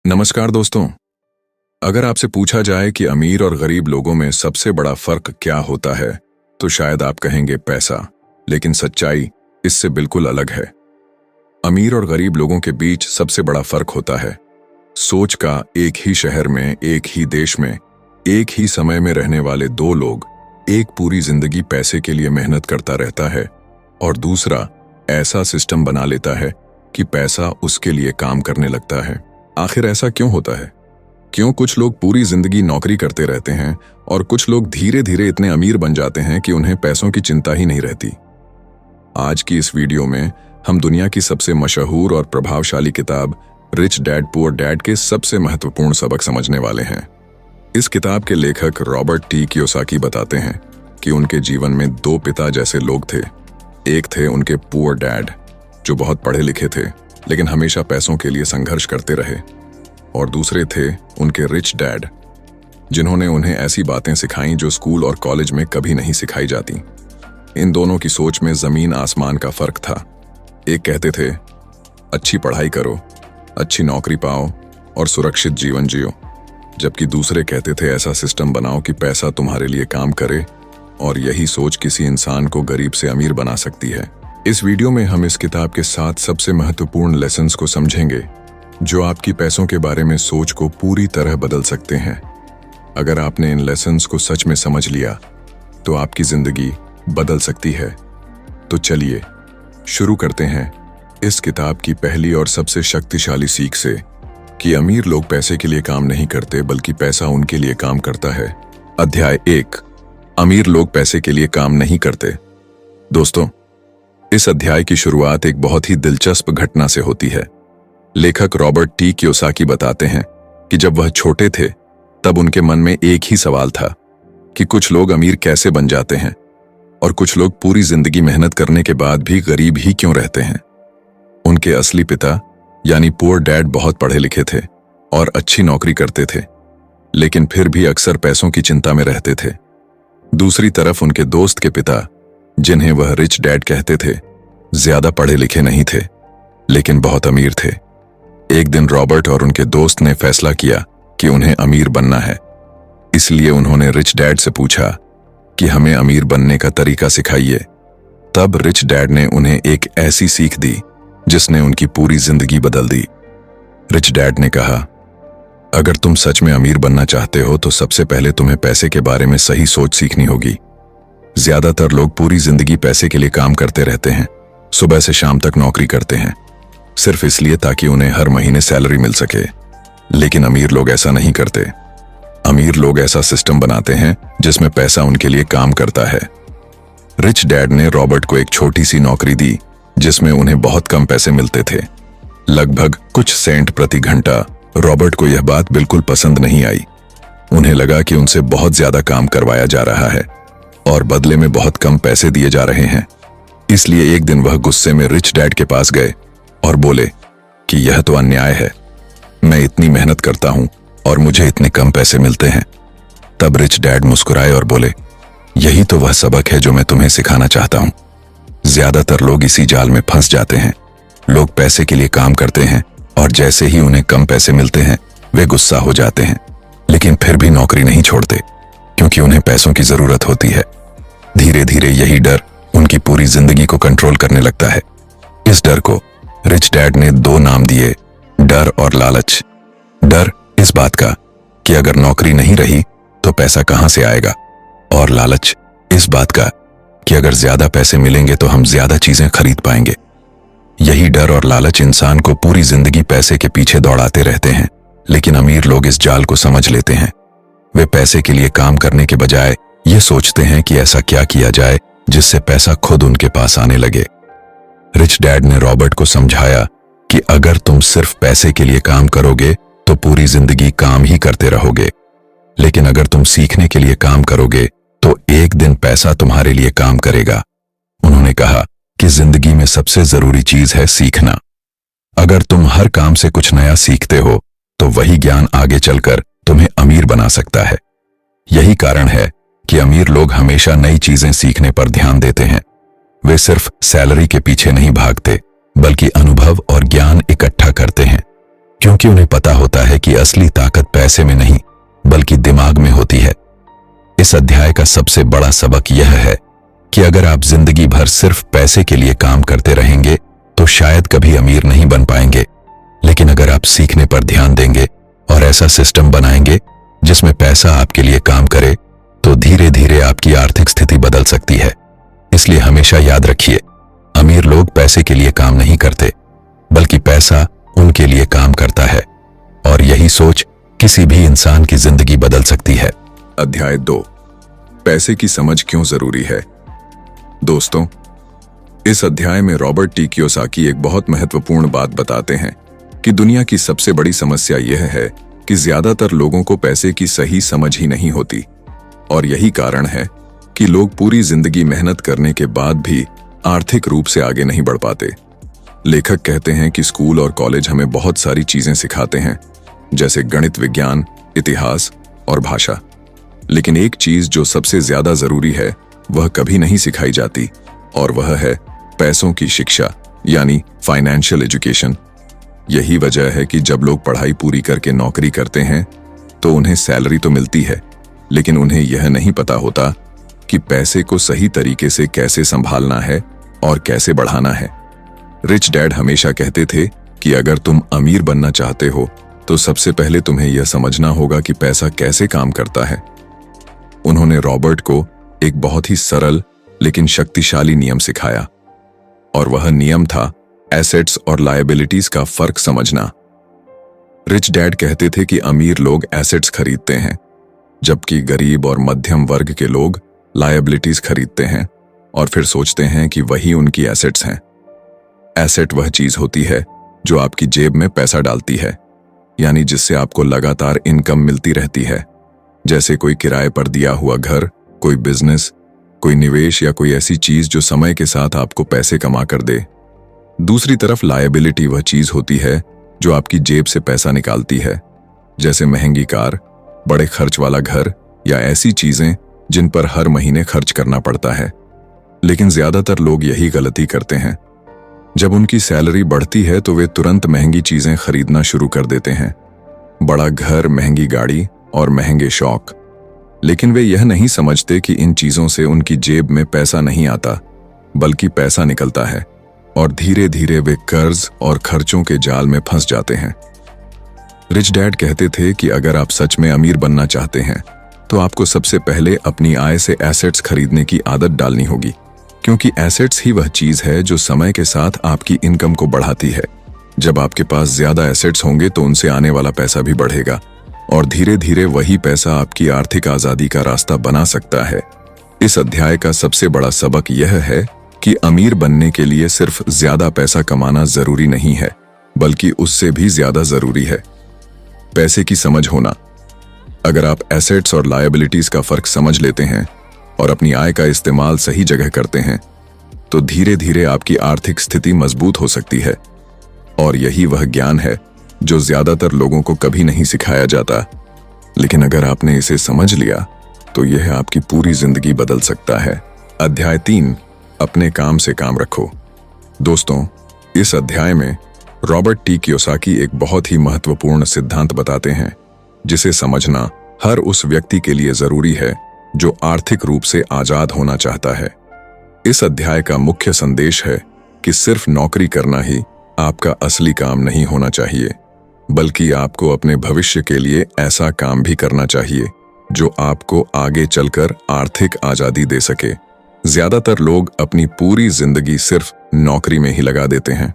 नमस्कार दोस्तों। अगर आपसे पूछा जाए कि अमीर और गरीब लोगों में सबसे बड़ा फर्क क्या होता है तो शायद आप कहेंगे पैसा, लेकिन सच्चाई इससे बिल्कुल अलग है। अमीर और गरीब लोगों के बीच सबसे बड़ा फर्क होता है सोच का। एक ही शहर में, एक ही देश में, एक ही समय में रहने वाले दो लोग, एक पूरी जिंदगी पैसे के लिए मेहनत करता रहता है और दूसरा ऐसा सिस्टम बना लेता है कि पैसा उसके लिए काम करने लगता है। आखिर ऐसा क्यों होता है? क्यों कुछ लोग पूरी जिंदगी नौकरी करते रहते हैं और कुछ लोग धीरे धीरे इतने अमीर बन जाते हैं कि उन्हें पैसों की चिंता ही नहीं रहती? आज की इस वीडियो में हम दुनिया की सबसे मशहूर और प्रभावशाली किताब रिच डैड पुअर डैड के सबसे महत्वपूर्ण सबक समझने वाले हैं। इस किताब के लेखक रॉबर्ट टी कियोसाकी बताते हैं कि उनके जीवन में दो पिता जैसे लोग थे। एक थे उनके पुअर डैड, जो बहुत पढ़े लिखे थे लेकिन हमेशा पैसों के लिए संघर्ष करते रहे, और दूसरे थे उनके रिच डैड, जिन्होंने उन्हें ऐसी बातें सिखाईं जो स्कूल और कॉलेज में कभी नहीं सिखाई जाती। इन दोनों की सोच में जमीन आसमान का फर्क था। एक कहते थे अच्छी पढ़ाई करो, अच्छी नौकरी पाओ और सुरक्षित जीवन जियो, जबकि दूसरे कहते थे ऐसा सिस्टम बनाओ कि पैसा तुम्हारे लिए काम करे, और यही सोच किसी इंसान को गरीब से अमीर बना सकती है। इस वीडियो में हम इस किताब के 7 सबसे महत्वपूर्ण लेसन्स को समझेंगे जो आपकी पैसों के बारे में सोच को पूरी तरह बदल सकते हैं। अगर आपने इन लेसन्स को सच में समझ लिया तो आपकी जिंदगी बदल सकती है। तो चलिए शुरू करते हैं इस किताब की पहली और सबसे शक्तिशाली सीख से कि अमीर लोग पैसे के लिए काम नहीं करते बल्कि पैसा उनके लिए काम करता है। अध्याय 1, अमीर लोग पैसे के लिए काम नहीं करते। दोस्तों, इस अध्याय की शुरुआत एक बहुत ही दिलचस्प घटना से होती है। लेखक रॉबर्ट टी कियोसाकी बताते हैं कि जब वह छोटे थे तब उनके मन में एक ही सवाल था कि कुछ लोग अमीर कैसे बन जाते हैं और कुछ लोग पूरी जिंदगी मेहनत करने के बाद भी गरीब ही क्यों रहते हैं। उनके असली पिता यानी पुअर डैड बहुत पढ़े लिखे थे और अच्छी नौकरी करते थे, लेकिन फिर भी अक्सर पैसों की चिंता में रहते थे। दूसरी तरफ उनके दोस्त के पिता, जिन्हें वह रिच डैड कहते थे, ज्यादा पढ़े लिखे नहीं थे लेकिन बहुत अमीर थे। एक दिन रॉबर्ट और उनके दोस्त ने फैसला किया कि उन्हें अमीर बनना है, इसलिए उन्होंने रिच डैड से पूछा कि हमें अमीर बनने का तरीका सिखाइए। तब रिच डैड ने उन्हें एक ऐसी सीख दी जिसने उनकी पूरी जिंदगी बदल दी। रिच डैड ने कहा, अगर तुम सच में अमीर बनना चाहते हो तो सबसे पहले तुम्हें पैसे के बारे में सही सोच सीखनी होगी। ज्यादातर लोग पूरी जिंदगी पैसे के लिए काम करते रहते हैं, सुबह से शाम तक नौकरी करते हैं, सिर्फ इसलिए ताकि उन्हें हर महीने सैलरी मिल सके। लेकिन अमीर लोग ऐसा नहीं करते। अमीर लोग ऐसा सिस्टम बनाते हैं जिसमें पैसा उनके लिए काम करता है। रिच डैड ने रॉबर्ट को एक छोटी सी नौकरी दी जिसमें उन्हें बहुत कम पैसे मिलते थे, लगभग कुछ सेंट प्रति घंटा। रॉबर्ट को यह बात बिल्कुल पसंद नहीं आई। उन्हें लगा कि उनसे बहुत ज्यादा काम करवाया जा रहा है और बदले में बहुत कम पैसे दिए जा रहे हैं। इसलिए एक दिन वह गुस्से में रिच डैड के पास गए और बोले कि यह तो अन्याय है, मैं इतनी मेहनत करता हूं और मुझे इतने कम पैसे मिलते हैं। तब रिच डैड मुस्कुराए और बोले, यही तो वह सबक है जो मैं तुम्हें सिखाना चाहता हूं। ज्यादातर लोग इसी जाल में फंस जाते हैं। लोग पैसे के लिए काम करते हैं और जैसे ही उन्हें कम पैसे मिलते हैं वे गुस्सा हो जाते हैं, लेकिन फिर भी नौकरी नहीं छोड़ते क्योंकि उन्हें पैसों की जरूरत होती है। धीरे धीरे यही डर उनकी पूरी जिंदगी को कंट्रोल करने लगता है। इस डर को रिच डैड ने 2 नाम दिए, डर और लालच। डर इस बात का कि अगर नौकरी नहीं रही तो पैसा कहां से आएगा, और लालच इस बात का कि अगर ज्यादा पैसे मिलेंगे तो हम ज्यादा चीजें खरीद पाएंगे। यही डर और लालच इंसान को पूरी जिंदगी पैसे के पीछे दौड़ाते रहते हैं। लेकिन अमीर लोग इस जाल को समझ लेते हैं। वे पैसे के लिए काम करने के बजाय ये सोचते हैं कि ऐसा क्या किया जाए जिससे पैसा खुद उनके पास आने लगे। रिच डैड ने रॉबर्ट को समझाया कि अगर तुम सिर्फ पैसे के लिए काम करोगे तो पूरी जिंदगी काम ही करते रहोगे, लेकिन अगर तुम सीखने के लिए काम करोगे तो एक दिन पैसा तुम्हारे लिए काम करेगा। उन्होंने कहा कि जिंदगी में सबसे जरूरी चीज है सीखना। अगर तुम हर काम से कुछ नया सीखते हो तो वही ज्ञान आगे चलकर तुम्हें अमीर बना सकता है। यही कारण है कि अमीर लोग हमेशा नई चीजें सीखने पर ध्यान देते हैं। वे सिर्फ सैलरी के पीछे नहीं भागते बल्कि अनुभव और ज्ञान इकट्ठा करते हैं। क्योंकि उन्हें पता होता है कि असली ताकत पैसे में नहीं बल्कि दिमाग में होती है। इस अध्याय का सबसे बड़ा सबक यह है कि अगर आप जिंदगी भर सिर्फ पैसे के लिए काम करते रहेंगे तो शायद कभी अमीर नहीं बन पाएंगे। लेकिन अगर आप सीखने पर ध्यान देंगे और ऐसा सिस्टम बनाएंगे जिसमें पैसा आपके लिए काम करे, तो धीरे धीरे आपकी आर्थिक स्थिति बदल सकती है। इसलिए हमेशा याद रखिए, अमीर लोग पैसे के लिए काम नहीं करते बल्कि पैसा उनके लिए काम करता है। और यही सोच किसी भी इंसान की जिंदगी बदल सकती है। अध्याय 2, पैसे की समझ क्यों जरूरी है। दोस्तों, इस अध्याय में रॉबर्ट टी कियोसाकी एक बहुत महत्वपूर्ण बात बताते हैं कि दुनिया की सबसे बड़ी समस्या यह है कि ज्यादातर लोगों को पैसे की सही समझ ही नहीं होती। और यही कारण है कि लोग पूरी जिंदगी मेहनत करने के बाद भी आर्थिक रूप से आगे नहीं बढ़ पाते। लेखक कहते हैं कि स्कूल और कॉलेज हमें बहुत सारी चीजें सिखाते हैं, जैसे गणित, विज्ञान, इतिहास और भाषा। लेकिन एक चीज जो सबसे ज्यादा जरूरी है वह कभी नहीं सिखाई जाती, और वह है पैसों की शिक्षा, यानी फाइनेंशियल एजुकेशन। यही वजह है कि जब लोग पढ़ाई पूरी करके नौकरी करते हैं तो उन्हें सैलरी तो मिलती है, लेकिन उन्हें यह नहीं पता होता कि पैसे को सही तरीके से कैसे संभालना है और कैसे बढ़ाना है। रिच डैड हमेशा कहते थे कि अगर तुम अमीर बनना चाहते हो तो सबसे पहले तुम्हें यह समझना होगा कि पैसा कैसे काम करता है। उन्होंने रॉबर्ट को एक बहुत ही सरल लेकिन शक्तिशाली नियम सिखाया, और वह नियम था एसेट्स और लायबिलिटीज का फर्क समझना। रिच डैड कहते थे कि अमीर लोग एसेट्स खरीदते हैं, जबकि गरीब और मध्यम वर्ग के लोग लायबिलिटीज खरीदते हैं और फिर सोचते हैं कि वही उनकी एसेट्स हैं। एसेट वह चीज होती है जो आपकी जेब में पैसा डालती है, यानी जिससे आपको लगातार इनकम मिलती रहती है, जैसे कोई किराए पर दिया हुआ घर, कोई बिजनेस, कोई निवेश या कोई ऐसी चीज जो समय के साथ आपको पैसे कमा कर दे। दूसरी तरफ लायबिलिटी वह चीज होती है जो आपकी जेब से पैसा निकालती है, जैसे महंगी कार, बड़े खर्च वाला घर या ऐसी चीजें जिन पर हर महीने खर्च करना पड़ता है। लेकिन ज्यादातर लोग यही गलती करते हैं। जब उनकी सैलरी बढ़ती है तो वे तुरंत महंगी चीजें खरीदना शुरू कर देते हैं, बड़ा घर, महंगी गाड़ी और महंगे शौक। लेकिन वे यह नहीं समझते कि इन चीजों से उनकी जेब में पैसा नहीं आता बल्कि पैसा निकलता है, और धीरे धीरे वे कर्ज और खर्चों के जाल में फंस जाते हैं। रिच डैड कहते थे कि अगर आप सच में अमीर बनना चाहते हैं तो आपको सबसे पहले अपनी आय से एसेट्स खरीदने की आदत डालनी होगी, क्योंकि एसेट्स ही वह चीज है जो समय के साथ आपकी इनकम को बढ़ाती है। जब आपके पास ज्यादा एसेट्स होंगे तो उनसे आने वाला पैसा भी बढ़ेगा, और धीरे धीरे वही पैसा आपकी आर्थिक आजादी का रास्ता बना सकता है। इस अध्याय का सबसे बड़ा सबक यह है कि अमीर बनने के लिए सिर्फ ज्यादा पैसा कमाना जरूरी नहीं है, बल्कि उससे भी ज्यादा जरूरी है पैसे की समझ होना। अगर आप एसेट्स और लायबिलिटीज का फर्क समझ लेते हैं और अपनी आय का इस्तेमाल सही जगह करते हैं तो धीरे धीरे आपकी आर्थिक स्थिति मजबूत हो सकती है। और यही वह ज्ञान है जो ज्यादातर लोगों को कभी नहीं सिखाया जाता, लेकिन अगर आपने इसे समझ लिया तो यह आपकी पूरी जिंदगी बदल सकता है। अध्याय 3, अपने काम से काम रखो। दोस्तों, इस अध्याय में रॉबर्ट टी कियोसाकी एक बहुत ही महत्वपूर्ण सिद्धांत बताते हैं जिसे समझना हर उस व्यक्ति के लिए जरूरी है जो आर्थिक रूप से आजाद होना चाहता है। इस अध्याय का मुख्य संदेश है कि सिर्फ नौकरी करना ही आपका असली काम नहीं होना चाहिए, बल्कि आपको अपने भविष्य के लिए ऐसा काम भी करना चाहिए जो आपको आगे चलकर आर्थिक आजादी दे सके। ज्यादातर लोग अपनी पूरी जिंदगी सिर्फ नौकरी में ही लगा देते हैं।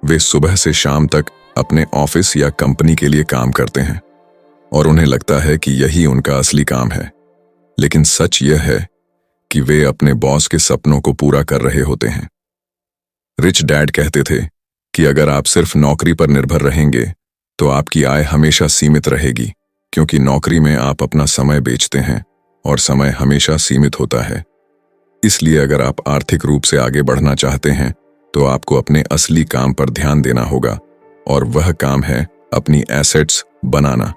वे सुबह से शाम तक अपने ऑफिस या कंपनी के लिए काम करते हैं और उन्हें लगता है कि यही उनका असली काम है। लेकिन सच यह है कि वे अपने बॉस के सपनों को पूरा कर रहे होते हैं। रिच डैड कहते थे कि अगर आप सिर्फ नौकरी पर निर्भर रहेंगे तो आपकी आय हमेशा सीमित रहेगी, क्योंकि नौकरी में आप अपना समय बेचते हैं और समय हमेशा सीमित होता है। इसलिए अगर आप आर्थिक रूप से आगे बढ़ना चाहते हैं तो आपको अपने असली काम पर ध्यान देना होगा, और वह काम है अपनी एसेट्स बनाना।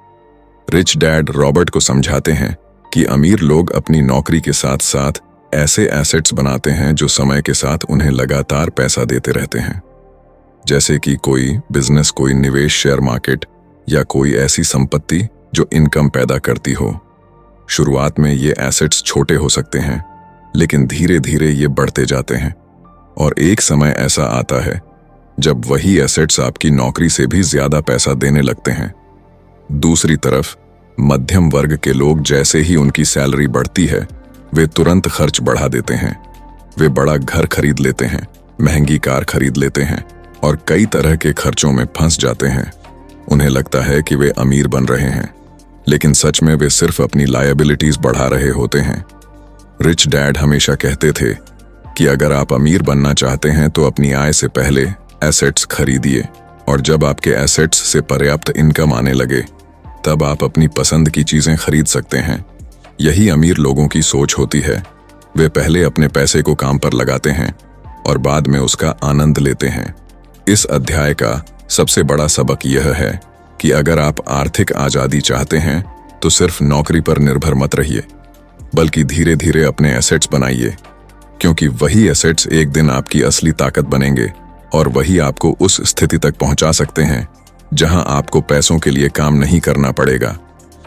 रिच डैड रॉबर्ट को समझाते हैं कि अमीर लोग अपनी नौकरी के साथ साथ ऐसे एसेट्स बनाते हैं जो समय के साथ उन्हें लगातार पैसा देते रहते हैं, जैसे कि कोई बिजनेस, कोई निवेश, शेयर मार्केट या कोई ऐसी संपत्ति जो इनकम पैदा करती हो। शुरुआत में ये एसेट्स छोटे हो सकते हैं, लेकिन धीरे धीरे ये बढ़ते जाते हैं और एक समय ऐसा आता है जब वही एसेट्स आपकी नौकरी से भी ज्यादा पैसा देने लगते हैं। दूसरी तरफ मध्यम वर्ग के लोग जैसे ही उनकी सैलरी बढ़ती है, वे तुरंत खर्च बढ़ा देते हैं। वे बड़ा घर खरीद लेते हैं, महंगी कार खरीद लेते हैं और कई तरह के खर्चों में फंस जाते हैं। उन्हें लगता है कि वे अमीर बन रहे हैं, लेकिन सच में वे सिर्फ अपनी लायबिलिटीज बढ़ा रहे होते हैं। रिच डैड हमेशा कहते थे कि अगर आप अमीर बनना चाहते हैं तो अपनी आय से पहले एसेट्स खरीदिए, और जब आपके एसेट्स से पर्याप्त इनकम आने लगे तब आप अपनी पसंद की चीजें खरीद सकते हैं। यही अमीर लोगों की सोच होती है। वे पहले अपने पैसे को काम पर लगाते हैं और बाद में उसका आनंद लेते हैं। इस अध्याय का सबसे बड़ा सबक यह है कि अगर आप आर्थिक आजादी चाहते हैं तो सिर्फ नौकरी पर निर्भर मत रहिए, बल्कि धीरे धीरे अपने एसेट्स बनाइए, क्योंकि वही एसेट्स एक दिन आपकी असली ताकत बनेंगे और वही आपको उस स्थिति तक पहुंचा सकते हैं जहां आपको पैसों के लिए काम नहीं करना पड़ेगा,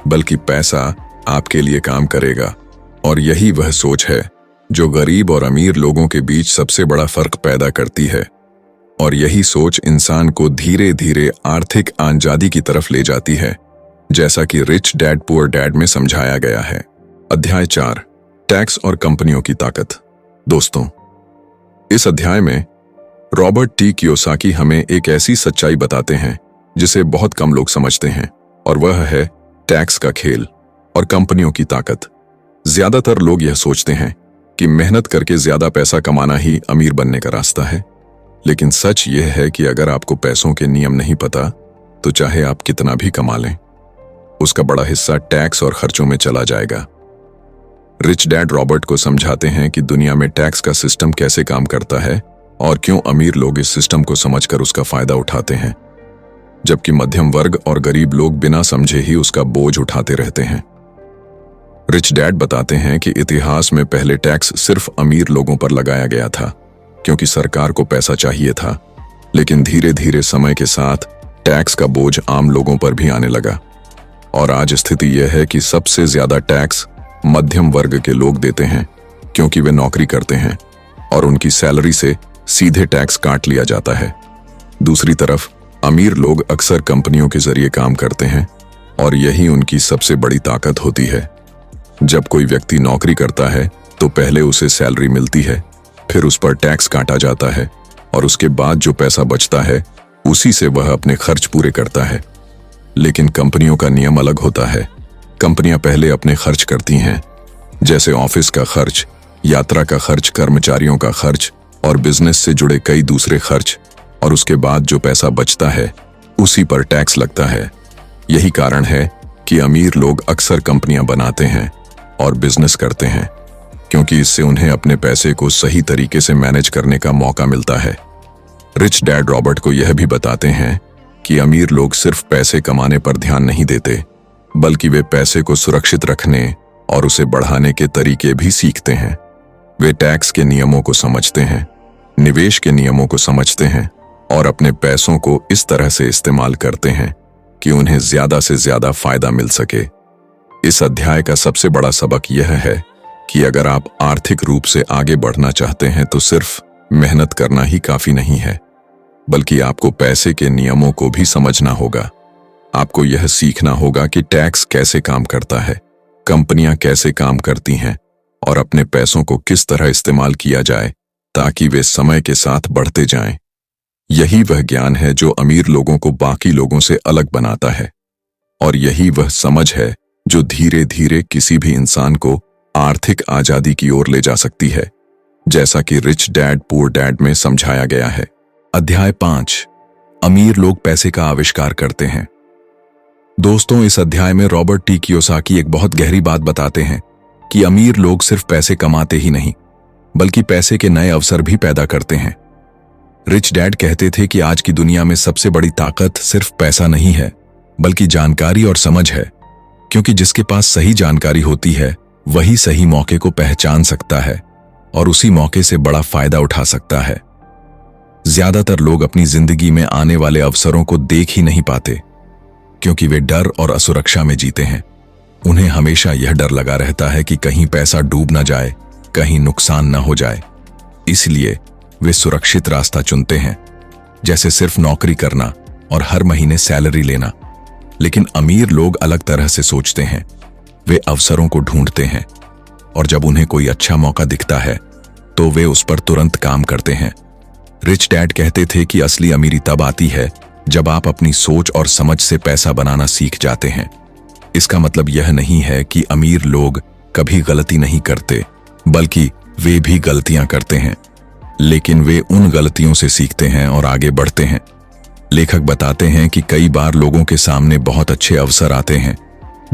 बल्कि पैसा आपके लिए काम करेगा। और यही वह सोच है जो गरीब और अमीर लोगों के बीच सबसे बड़ा फर्क पैदा करती है, और यही सोच इंसान को धीरे धीरे आर्थिक आजादी की तरफ ले जाती है, जैसा कि रिच डैड पुअर डैड में समझाया गया है। अध्याय 4, टैक्स और कंपनियों की ताकत। दोस्तों, इस अध्याय में रॉबर्ट टी कियोसाकी हमें एक ऐसी सच्चाई बताते हैं जिसे बहुत कम लोग समझते हैं, और वह है टैक्स का खेल और कंपनियों की ताकत। ज्यादातर लोग यह सोचते हैं कि मेहनत करके ज्यादा पैसा कमाना ही अमीर बनने का रास्ता है, लेकिन सच यह है कि अगर आपको पैसों के नियम नहीं पता तो चाहे आप कितना भी कमा लें, उसका बड़ा हिस्सा टैक्स और खर्चों में चला जाएगा। रिच डैड रॉबर्ट को समझाते हैं कि दुनिया में टैक्स का सिस्टम कैसे काम करता है और क्यों अमीर लोग इस सिस्टम को समझकर उसका फायदा उठाते हैं, जबकि मध्यम वर्ग और गरीब लोग बिना समझे ही उसका बोझ उठाते रहते हैं। रिच डैड बताते हैं कि इतिहास में पहले टैक्स सिर्फ अमीर लोगों पर लगाया गया था क्योंकि सरकार को पैसा चाहिए था, लेकिन धीरे धीरे समय के साथ टैक्स का बोझ आम लोगों पर भी आने लगा, और आज स्थिति यह है कि सबसे ज्यादा टैक्स मध्यम वर्ग के लोग देते हैं क्योंकि वे नौकरी करते हैं और उनकी सैलरी से सीधे टैक्स काट लिया जाता है। दूसरी तरफ अमीर लोग अक्सर कंपनियों के जरिए काम करते हैं और यही उनकी सबसे बड़ी ताकत होती है। जब कोई व्यक्ति नौकरी करता है तो पहले उसे सैलरी मिलती है, फिर उस पर टैक्स काटा जाता है और उसके बाद जो पैसा बचता है उसी से वह अपने खर्च पूरे करता है। लेकिन कंपनियों का नियम अलग होता है। कंपनियां पहले अपने खर्च करती हैं, जैसे ऑफिस का खर्च, यात्रा का खर्च, कर्मचारियों का खर्च और बिजनेस से जुड़े कई दूसरे खर्च, और उसके बाद जो पैसा बचता है उसी पर टैक्स लगता है। यही कारण है कि अमीर लोग अक्सर कंपनियां बनाते हैं और बिजनेस करते हैं, क्योंकि इससे उन्हें अपने पैसे को सही तरीके से मैनेज करने का मौका मिलता है। रिच डैड रॉबर्ट को यह भी बताते हैं कि अमीर लोग सिर्फ पैसे कमाने पर ध्यान नहीं देते, बल्कि वे पैसे को सुरक्षित रखने और उसे बढ़ाने के तरीके भी सीखते हैं। वे टैक्स के नियमों को समझते हैं, निवेश के नियमों को समझते हैं और अपने पैसों को इस तरह से इस्तेमाल करते हैं कि उन्हें ज्यादा से ज्यादा फायदा मिल सके। इस अध्याय का सबसे बड़ा सबक यह है कि अगर आप आर्थिक रूप से आगे बढ़ना चाहते हैं तो सिर्फ मेहनत करना ही काफी नहीं है, बल्कि आपको पैसे के नियमों को भी समझना होगा। आपको यह सीखना होगा कि टैक्स कैसे काम करता है, कंपनियां कैसे काम करती हैं और अपने पैसों को किस तरह इस्तेमाल किया जाए ताकि वे समय के साथ बढ़ते जाएं। यही वह ज्ञान है जो अमीर लोगों को बाकी लोगों से अलग बनाता है, और यही वह समझ है जो धीरे धीरे किसी भी इंसान को आर्थिक आजादी की ओर ले जा सकती है, जैसा कि रिच डैड पुअर डैड में समझाया गया है। अध्याय 5, अमीर लोग पैसे का आविष्कार करते हैं। दोस्तों, इस अध्याय में रॉबर्ट टी कियोसाकी एक बहुत गहरी बात बताते हैं कि अमीर लोग सिर्फ पैसे कमाते ही नहीं, बल्कि पैसे के नए अवसर भी पैदा करते हैं। रिच डैड कहते थे कि आज की दुनिया में सबसे बड़ी ताकत सिर्फ पैसा नहीं है, बल्कि जानकारी और समझ है, क्योंकि जिसके पास सही जानकारी होती है वही सही मौके को पहचान सकता है और उसी मौके से बड़ा फायदा उठा सकता है। ज्यादातर लोग अपनी जिंदगी में आने वाले अवसरों को देख ही नहीं पाते। क्योंकि वे डर और असुरक्षा में जीते हैं। उन्हें हमेशा यह डर लगा रहता है कि कहीं पैसा डूब न जाए, कहीं नुकसान न हो जाए। इसलिए वे सुरक्षित रास्ता चुनते हैं, जैसे सिर्फ नौकरी करना और हर महीने सैलरी लेना। लेकिन अमीर लोग अलग तरह से सोचते हैं। वे अवसरों को ढूंढते हैं और जब उन्हें कोई अच्छा मौका दिखता है तो वे उस पर तुरंत काम करते हैं। रिच डैड कहते थे कि असली अमीरी तब आती है जब आप अपनी सोच और समझ से पैसा बनाना सीख जाते हैं। इसका मतलब यह नहीं है कि अमीर लोग कभी गलती नहीं करते, बल्कि वे भी गलतियां करते हैं, लेकिन वे उन गलतियों से सीखते हैं और आगे बढ़ते हैं। लेखक बताते हैं कि कई बार लोगों के सामने बहुत अच्छे अवसर आते हैं,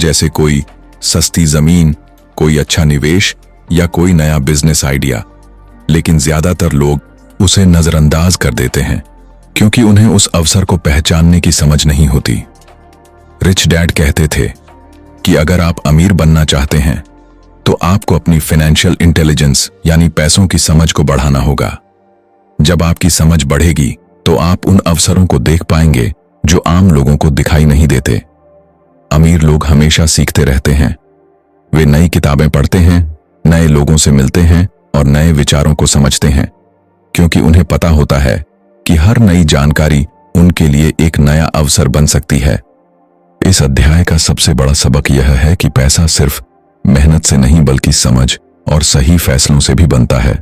जैसे कोई सस्ती जमीन, कोई अच्छा निवेश या कोई नया बिजनेस आइडिया, लेकिन ज्यादातर लोग उसे नजरअंदाज कर देते हैं क्योंकि उन्हें उस अवसर को पहचानने की समझ नहीं होती। रिच डैड कहते थे कि अगर आप अमीर बनना चाहते हैं तो आपको अपनी फाइनेंशियल इंटेलिजेंस यानी पैसों की समझ को बढ़ाना होगा। जब आपकी समझ बढ़ेगी तो आप उन अवसरों को देख पाएंगे जो आम लोगों को दिखाई नहीं देते। अमीर लोग हमेशा सीखते रहते हैं। वे नई किताबें पढ़ते हैं, नए लोगों से मिलते हैं और नए विचारों को समझते हैं, क्योंकि उन्हें पता होता है कि हर नई जानकारी उनके लिए एक नया अवसर बन सकती है। इस अध्याय का सबसे बड़ा सबक यह है कि पैसा सिर्फ मेहनत से नहीं बल्कि समझ और सही फैसलों से भी बनता है।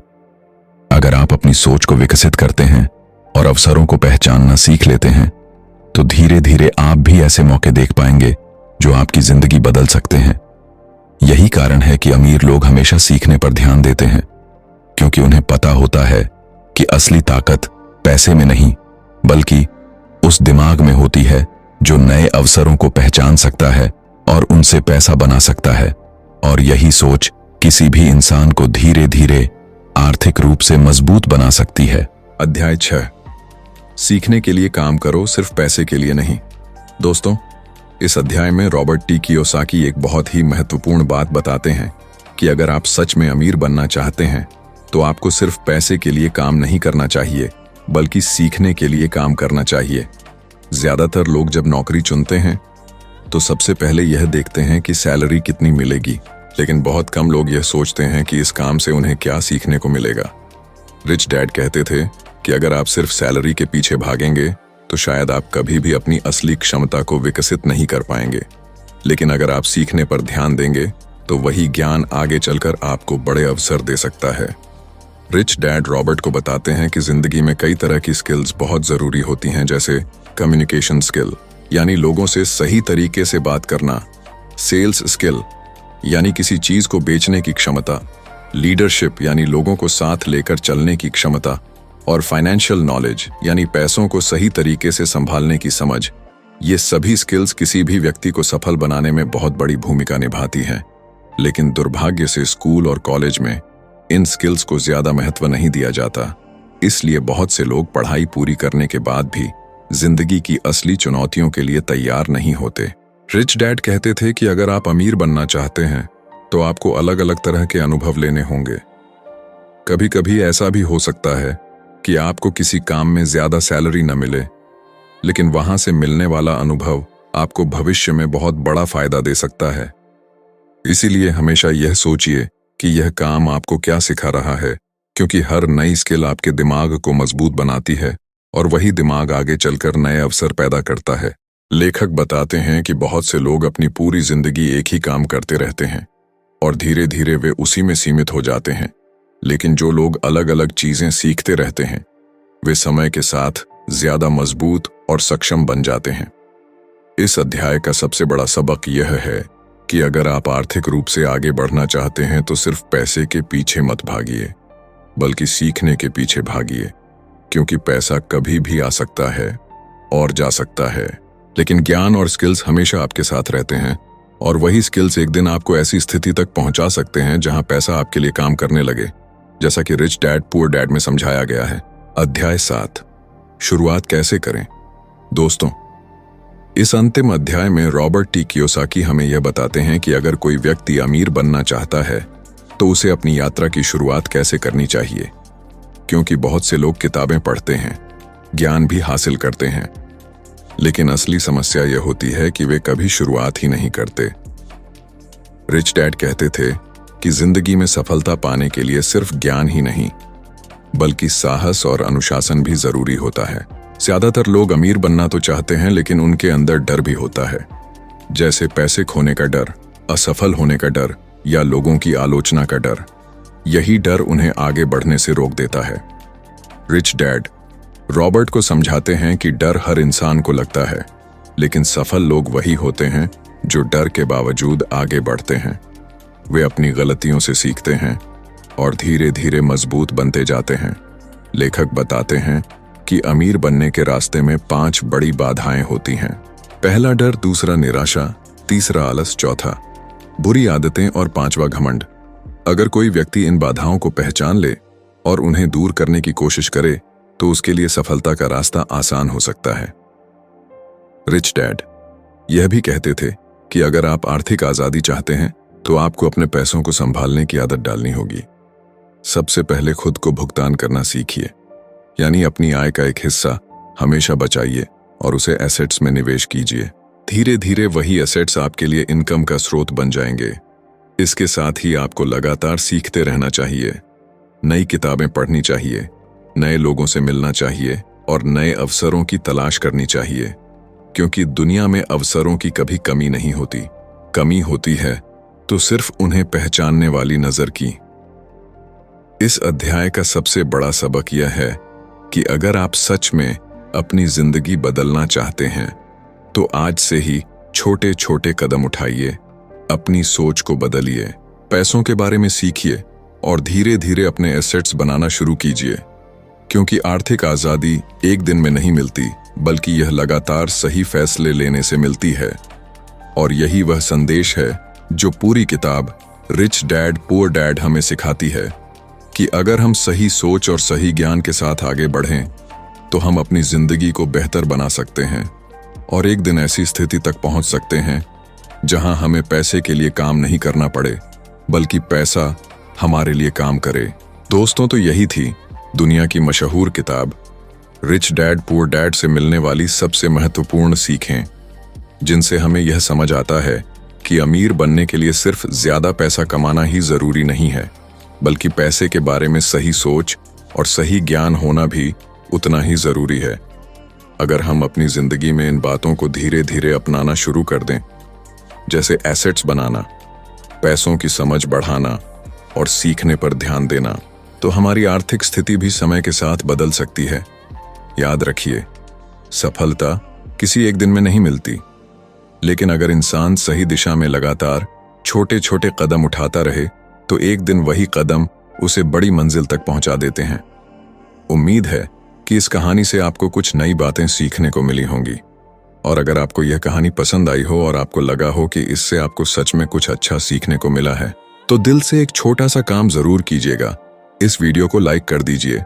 अगर आप अपनी सोच को विकसित करते हैं और अवसरों को पहचानना सीख लेते हैं तो धीरे धीरे आप भी ऐसे मौके देख पाएंगे जो आपकी जिंदगी बदल सकते हैं। यही कारण है कि अमीर लोग हमेशा सीखने पर ध्यान देते हैं, क्योंकि उन्हें पता होता है कि असली ताकत पैसे में नहीं बल्कि उस दिमाग में होती है जो नए अवसरों को पहचान सकता है और उनसे पैसा बना सकता है। और यही सोच किसी भी इंसान को धीरे धीरे आर्थिक रूप से मजबूत बना सकती है। अध्याय 6, सीखने के लिए काम करो, सिर्फ पैसे के लिए नहीं। दोस्तों, इस अध्याय में रॉबर्ट टी कियोसाकी एक बहुत ही महत्वपूर्ण बात बताते हैं कि अगर आप सच में अमीर बनना चाहते हैं तो आपको सिर्फ पैसे के लिए काम नहीं करना चाहिए, बल्कि सीखने के लिए काम करना चाहिए। ज्यादातर लोग जब नौकरी चुनते हैं तो सबसे पहले यह देखते हैं कि सैलरी कितनी मिलेगी, लेकिन बहुत कम लोग यह सोचते हैं कि इस काम से उन्हें क्या सीखने को मिलेगा। रिच डैड कहते थे कि अगर आप सिर्फ सैलरी के पीछे भागेंगे तो शायद आप कभी भी अपनी असली क्षमता को विकसित नहीं कर पाएंगे, लेकिन अगर आप सीखने पर ध्यान देंगे तो वही ज्ञान आगे चलकर आपको बड़े अवसर दे सकता है। रिच डैड रॉबर्ट को बताते हैं कि जिंदगी में कई तरह की स्किल्स बहुत जरूरी होती हैं, जैसे कम्युनिकेशन स्किल यानी लोगों से सही तरीके से बात करना, सेल्स स्किल यानी किसी चीज को बेचने की क्षमता, लीडरशिप यानी लोगों को साथ लेकर चलने की क्षमता, और फाइनेंशियल नॉलेज यानी पैसों को सही तरीके से संभालने की समझ। ये सभी स्किल्स किसी भी व्यक्ति को सफल बनाने में बहुत बड़ी भूमिका निभाती हैं, लेकिन दुर्भाग्य से स्कूल और कॉलेज में इन स्किल्स को ज्यादा महत्व नहीं दिया जाता। इसलिए बहुत से लोग पढ़ाई पूरी करने के बाद भी जिंदगी की असली चुनौतियों के लिए तैयार नहीं होते। रिच डैड कहते थे कि अगर आप अमीर बनना चाहते हैं तो आपको अलग अलग तरह के अनुभव लेने होंगे। कभी कभी ऐसा भी हो सकता है कि आपको किसी काम में ज्यादा सैलरी न मिले, लेकिन वहां से मिलने वाला अनुभव आपको भविष्य में बहुत बड़ा फायदा दे सकता है। इसीलिए हमेशा यह सोचिए कि यह काम आपको क्या सिखा रहा है, क्योंकि हर नई स्किल आपके दिमाग को मजबूत बनाती है और वही दिमाग आगे चलकर नए अवसर पैदा करता है। लेखक बताते हैं कि बहुत से लोग अपनी पूरी जिंदगी एक ही काम करते रहते हैं और धीरे धीरे वे उसी में सीमित हो जाते हैं, लेकिन जो लोग अलग अलग चीजें सीखते रहते हैं वे समय के साथ ज्यादा मजबूत और सक्षम बन जाते हैं। इस अध्याय का सबसे बड़ा सबक यह है कि अगर आप आर्थिक रूप से आगे बढ़ना चाहते हैं तो सिर्फ पैसे के पीछे मत भागिए, बल्कि सीखने के पीछे भागिए, क्योंकि पैसा कभी भी आ सकता है और जा सकता है, लेकिन ज्ञान और स्किल्स हमेशा आपके साथ रहते हैं और वही स्किल्स एक दिन आपको ऐसी स्थिति तक पहुंचा सकते हैं जहां पैसा आपके लिए काम करने लगे, जैसा कि रिच डैड पुअर डैड में समझाया गया है। अध्याय 7, शुरुआत कैसे करें। दोस्तों, इस अंतिम अध्याय में रॉबर्ट टी कियोसाकी हमें यह बताते हैं कि अगर कोई व्यक्ति अमीर बनना चाहता है तो उसे अपनी यात्रा की शुरुआत कैसे करनी चाहिए, क्योंकि बहुत से लोग किताबें पढ़ते हैं, ज्ञान भी हासिल करते हैं, लेकिन असली समस्या यह होती है कि वे कभी शुरुआत ही नहीं करते। रिच डैड कहते थे कि जिंदगी में सफलता पाने के लिए सिर्फ ज्ञान ही नहीं, बल्कि साहस और अनुशासन भी जरूरी होता है। ज्यादातर लोग अमीर बनना तो चाहते हैं, लेकिन उनके अंदर डर भी होता है, जैसे पैसे खोने का डर, असफल होने का डर या लोगों की आलोचना का डर। यही डर उन्हें आगे बढ़ने से रोक देता है। रिच डैड रॉबर्ट को समझाते हैं कि डर हर इंसान को लगता है, लेकिन सफल लोग वही होते हैं जो डर के बावजूद आगे बढ़ते हैं। वे अपनी गलतियों से सीखते हैं और धीरे धीरे मजबूत बनते जाते हैं। लेखक बताते हैं कि अमीर बनने के रास्ते में 5 बड़ी बाधाएं होती हैं। पहला डर, दूसरा निराशा, तीसरा आलस, चौथा बुरी आदतें और 5वां घमंड। अगर कोई व्यक्ति इन बाधाओं को पहचान ले और उन्हें दूर करने की कोशिश करे तो उसके लिए सफलता का रास्ता आसान हो सकता है। रिच डैड यह भी कहते थे कि अगर आप आर्थिक आजादी चाहते हैं तो आपको अपने पैसों को संभालने की आदत डालनी होगी। सबसे पहले खुद को भुगतान करना सीखिए, यानी अपनी आय का एक हिस्सा हमेशा बचाइए और उसे एसेट्स में निवेश कीजिए। धीरे धीरे वही एसेट्स आपके लिए इनकम का स्रोत बन जाएंगे। इसके साथ ही आपको लगातार सीखते रहना चाहिए, नई किताबें पढ़नी चाहिए, नए लोगों से मिलना चाहिए और नए अवसरों की तलाश करनी चाहिए, क्योंकि दुनिया में अवसरों की कभी कमी नहीं होती। कमी होती है तो सिर्फ उन्हें पहचानने वाली नजर की। इस अध्याय का सबसे बड़ा सबक यह है कि अगर आप सच में अपनी जिंदगी बदलना चाहते हैं तो आज से ही छोटे छोटे कदम उठाइए, अपनी सोच को बदलिए, पैसों के बारे में सीखिए और धीरे धीरे अपने एसेट्स बनाना शुरू कीजिए, क्योंकि आर्थिक आजादी एक दिन में नहीं मिलती, बल्कि यह लगातार सही फैसले लेने से मिलती है। और यही वह संदेश है जो पूरी किताब रिच डैड पुअर डैड हमें सिखाती है कि अगर हम सही सोच और सही ज्ञान के साथ आगे बढ़ें तो हम अपनी जिंदगी को बेहतर बना सकते हैं और एक दिन ऐसी स्थिति तक पहुंच सकते हैं जहां हमें पैसे के लिए काम नहीं करना पड़े, बल्कि पैसा हमारे लिए काम करे। दोस्तों, तो यही थी दुनिया की मशहूर किताब रिच डैड पुअर डैड से मिलने वाली सबसे महत्वपूर्ण सीखें, जिनसे हमें यह समझ आता है कि अमीर बनने के लिए सिर्फ ज्यादा पैसा कमाना ही जरूरी नहीं है, बल्कि पैसे के बारे में सही सोच और सही ज्ञान होना भी उतना ही जरूरी है। अगर हम अपनी जिंदगी में इन बातों को धीरे धीरे अपनाना शुरू कर दें, जैसे एसेट्स बनाना, पैसों की समझ बढ़ाना और सीखने पर ध्यान देना, तो हमारी आर्थिक स्थिति भी समय के साथ बदल सकती है। याद रखिए, सफलता किसी एक दिन में नहीं मिलती, लेकिन अगर इंसान सही दिशा में लगातार छोटे छोटे कदम उठाता रहे तो एक दिन वही कदम उसे बड़ी मंजिल तक पहुंचा देते हैं। उम्मीद है कि इस कहानी से आपको कुछ नई बातें सीखने को मिली होंगी, और अगर आपको यह कहानी पसंद आई हो और आपको लगा हो कि इससे आपको सच में कुछ अच्छा सीखने को मिला है, तो दिल से एक छोटा सा काम जरूर कीजिएगा। इस वीडियो को लाइक कर दीजिए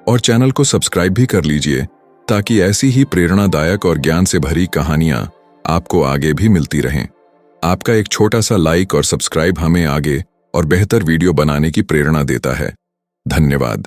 और चैनल को सब्सक्राइब भी कर लीजिए, ताकि ऐसी ही प्रेरणादायक और ज्ञान से भरी कहानियां आपको आगे भी मिलती रहें। आपका एक छोटा सा लाइक और सब्सक्राइब हमें आगे और बेहतर वीडियो बनाने की प्रेरणा देता है। धन्यवाद।